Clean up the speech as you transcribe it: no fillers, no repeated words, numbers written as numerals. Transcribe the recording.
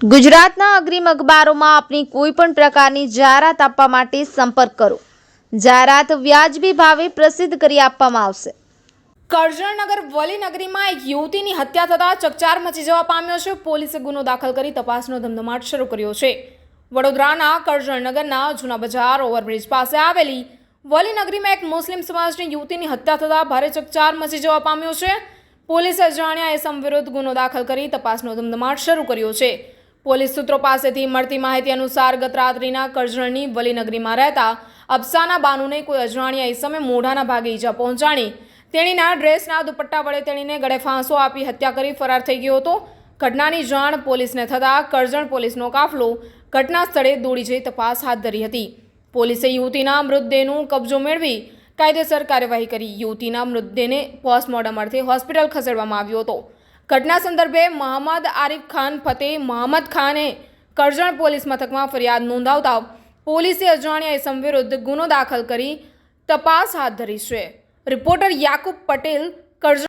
ગુજરાતના અગ્રીમ અખબારોમાં આપની કોઈ પણ પ્રકારની જાહેરાત આપવા માટે સંપર્ક કરો. જાહેરાત વ્યાજબી ભાવે પ્રસિદ્ધ કરી આપવામાં આવશે. કરજણનગર વલીનગરીમાં એક યુવતીની હત્યા થતાં ચકચાર મચી જવા પામ્યો છે. પોલીસે ગુનો દાખલ કરી તપાસનો ધમધમાટ શરૂ કર્યો છે. વડોદરાના કરજણનગરના જૂના બજાર ઓવરબ્રિજ પાસે આવેલી વલીનગરીમાં એક મુસ્લિમ સમાજની યુવતીની હત્યા થતાં ભારે ચકચાર મચી જવા પામ્યો છે. પોલીસે અજાણ્યા ઇસમ વિરુદ્ધ ગુનો દાખલ કરી તપાસનો ધમધમાટ શરૂ કર્યો છે. પોલીસ સૂત્રો પાસેથી મળતી માહિતી અનુસાર ગત રાત્રિના કરજણની વલીનગરીમાં રહેતા અફસાના બાનુને કોઈ અજાણ્યા ઇસમે મોઢાના ભાગે ઈજા પહોંચાડી તેણીના ડ્રેસના દુપટ્ટા વડે તેણીને ગળે ફાંસો આપી હત્યા કરી ફરાર થઈ ગયો હતો. ઘટનાની જાણ પોલીસને થતાં કરજણ પોલીસનો કાફલો ઘટના સ્થળે દોડી જઈ તપાસ હાથ ધરી હતી. પોલીસે યુવતીના મૃતદેહનો કબજો મેળવી કાયદેસર કાર્યવાહી કરી. યુવતીના મૃતદેહને પોસ્ટમોર્ટમ અર્થે હોસ્પિટલ ખસેડવામાં આવ્યો હતો. ઘટના સંદર્ભે મોહમ્મદ આરિફ ખાન ફતેહ મોહમ્મદ ખાને કરજણ પોલીસ મથકમાં ફરિયાદ નોંધાવતા પોલીસે અજાણ્યા ઇસમ વિરુદ્ધ ગુનો દાખલ કરી તપાસ હાથ ધરી છે. રિપોર્ટર યાકુબ પટેલ, કરજણ.